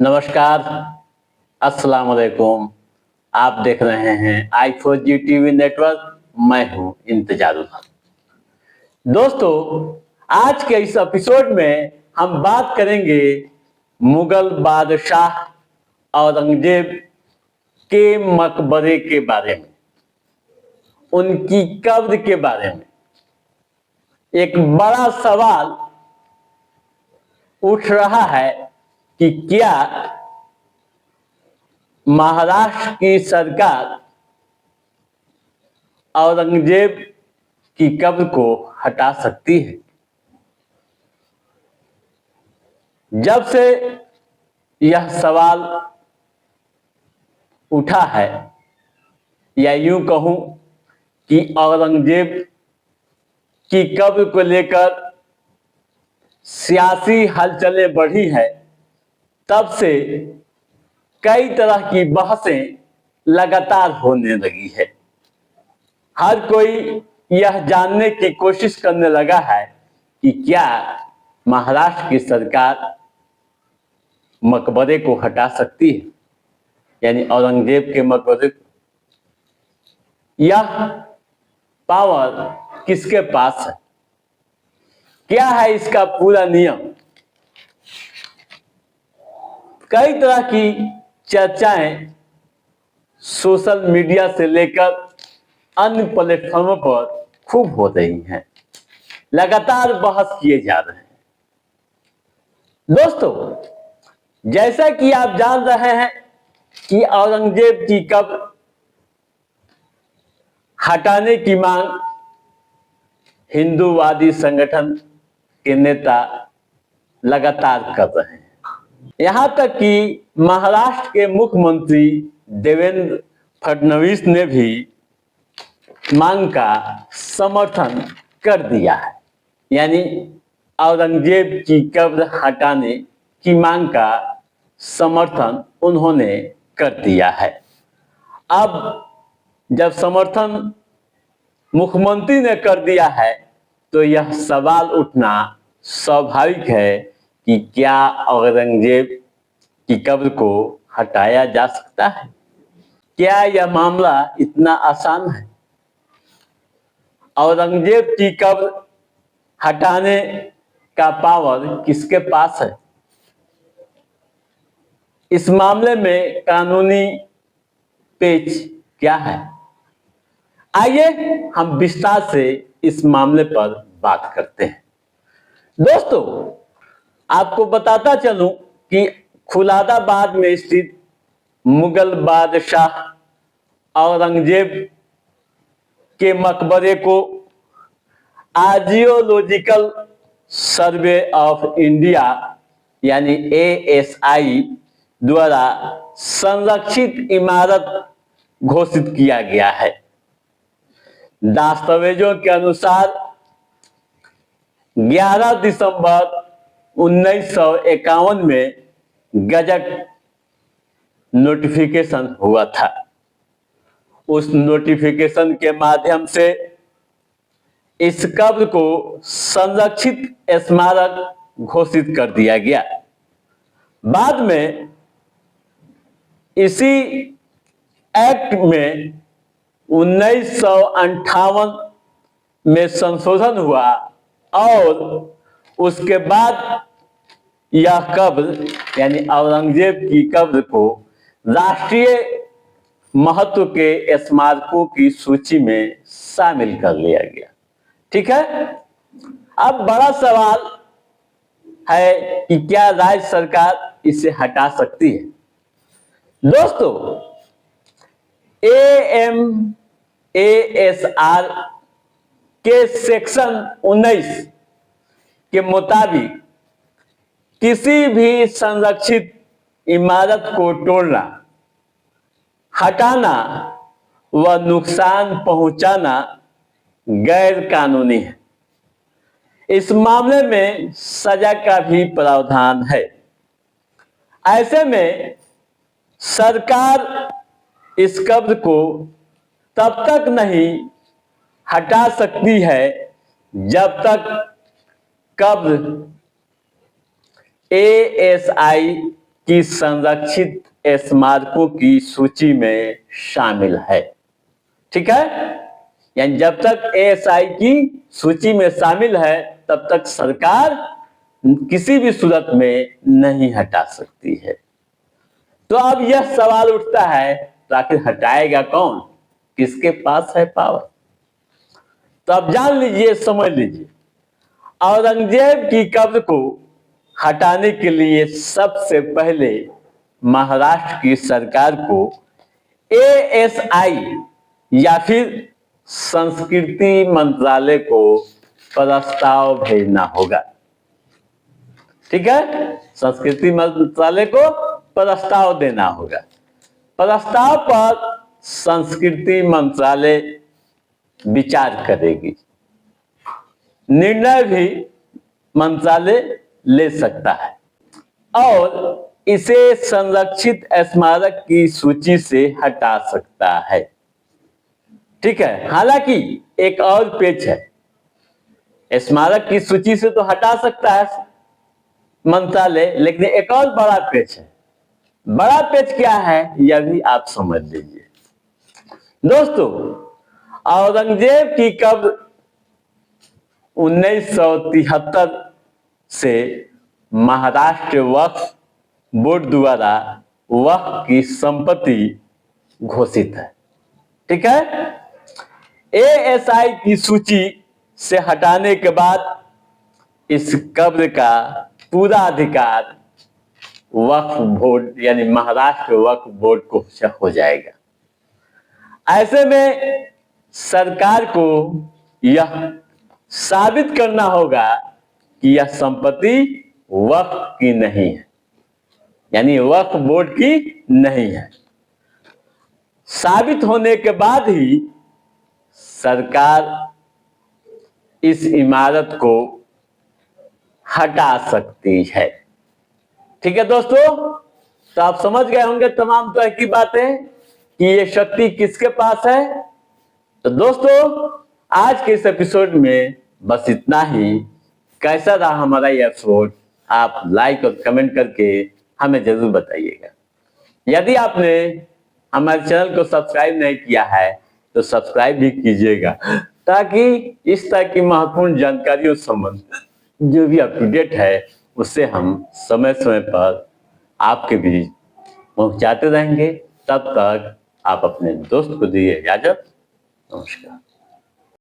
नमस्कार, अस्सलाम वालेकुम। आप देख रहे हैं i4G टीवी नेटवर्क। मैं हूं इंतजारुल्लाह। दोस्तों, आज के इस एपिसोड में हम बात करेंगे मुगल बादशाह औरंगजेब के मकबरे के बारे में, उनकी कब्र के बारे में। एक बड़ा सवाल उठ रहा है कि क्या महाराष्ट्र की सरकार औरंगजेब की कब्र को हटा सकती है। जब से यह सवाल उठा है, या यूं कहूं कि औरंगजेब की कब्र को लेकर सियासी हलचलें बढ़ी है, तब से कई तरह की बहसें लगातार होने लगी है। हर कोई यह जानने की कोशिश करने लगा है कि क्या महाराष्ट्र की सरकार मकबरे को हटा सकती है, यानी औरंगजेब के मकबरे को। यह पावर किसके पास है? क्या है इसका पूरा नियम? कई तरह की चर्चाएं सोशल मीडिया से लेकर अन्य प्लेटफॉर्मों पर खूब हो रही हैं। लगातार बहस किए जा रहे हैं। दोस्तों, जैसा कि आप जान रहे हैं कि औरंगजेब की कब्र हटाने की मांग हिंदूवादी संगठन के नेता लगातार कर रहे हैं। यहां तक कि महाराष्ट्र के मुख्यमंत्री देवेंद्र फडणवीस ने भी मांग का समर्थन कर दिया है, यानी औरंगजेब की कब्र हटाने की मांग का समर्थन उन्होंने कर दिया है। अब जब समर्थन मुख्यमंत्री ने कर दिया है, तो यह सवाल उठना स्वाभाविक है कि क्या औरंगजेब की कब्र को हटाया जा सकता है? क्या यह मामला इतना आसान है? औरंगजेब की कब्र हटाने का पावर किसके पास है? इस मामले में कानूनी पेच क्या है? आइए हम विस्तार से इस मामले पर बात करते हैं। दोस्तों, आपको बताता चलूं कि खुलादाबाद में स्थित मुगल बादशाह औरंगजेब के मकबरे को आर्जियोलॉजिकल सर्वे ऑफ इंडिया यानी ASI द्वारा संरक्षित इमारत घोषित किया गया है। दस्तावेजों के अनुसार 11 दिसंबर 1951 में गजट नोटिफिकेशन हुआ था। उस नोटिफिकेशन के माध्यम से इस कब्र को संरक्षित स्मारक घोषित कर दिया गया। बाद में इसी एक्ट में 1958 में संशोधन हुआ और उसके बाद यह कब्र यानी औरंगजेब की कब्र को राष्ट्रीय महत्व के स्मारकों की सूची में शामिल कर लिया गया। ठीक है। अब बड़ा सवाल है कि क्या राज्य सरकार इसे हटा सकती है? दोस्तों, AMASR के सेक्शन 19 के मुताबिक किसी भी संरक्षित इमारत को तोड़ना, हटाना व नुकसान पहुंचाना गैर कानूनी है। इस मामले में सजा का भी प्रावधान है। ऐसे में सरकार इस कब्र को तब तक नहीं हटा सकती है जब तक कब्र ASI की संरक्षित स्मारकों की सूची में शामिल है। ठीक है, यानी जब तक एएसआई की सूची में शामिल है तब तक सरकार किसी भी सूरत में नहीं हटा सकती है। तो अब यह सवाल उठता है, तो आखिर हटाएगा कौन, किसके पास है पावर? तो अब जान लीजिए, समझ लीजिए, औरंगजेब की कब्र को हटाने के लिए सबसे पहले महाराष्ट्र की सरकार को एएसआई या फिर संस्कृति मंत्रालय को प्रस्ताव भेजना होगा। ठीक है, संस्कृति मंत्रालय को प्रस्ताव देना होगा। प्रस्ताव पर संस्कृति मंत्रालय विचार करेगी, निर्णय भी मंत्रालय ले सकता है और इसे संरक्षित स्मारक की सूची से हटा सकता है। ठीक है, हालांकि एक और पेच है, स्मारक की सूची से तो हटा सकता है मंत्रालय, लेकिन एक और बड़ा पेच है। बड़ा पेच क्या है, यह भी आप समझ लीजिए। दोस्तों, औरंगजेब की कब्र 1973 से महाराष्ट्र वक्फ बोर्ड द्वारा वक्फ की संपत्ति घोषित है। ठीक है, एएसआई की सूची से हटाने के बाद इस कब्र का पूरा अधिकार वक्फ बोर्ड यानी महाराष्ट्र वक्फ बोर्ड को हो जाएगा। ऐसे में सरकार को यह साबित करना होगा कि यह संपत्ति वक्फ की नहीं है, यानी वक्फ बोर्ड की नहीं है। साबित होने के बाद ही सरकार इस इमारत को हटा सकती है। ठीक है दोस्तों, तो आप समझ गए होंगे तमाम तरह की बातें कि ये शक्ति किसके पास है। तो दोस्तों, आज के इस एपिसोड में बस इतना ही। कैसा रहा हमारा ये एपिसोड, आप लाइक और कमेंट करके हमें जरूर बताइएगा। यदि आपने हमारे चैनल को सब्सक्राइब नहीं किया है तो सब्सक्राइब भी कीजिएगा, ताकि इस तरह की महत्वपूर्ण जानकारियों संबंध जो भी अप टू डेट है उससे हम समय समय पर आपके बीच पहुंचाते रहेंगे। तब तक आप अपने दोस्त को दीजिए इजाजत। नमस्कार।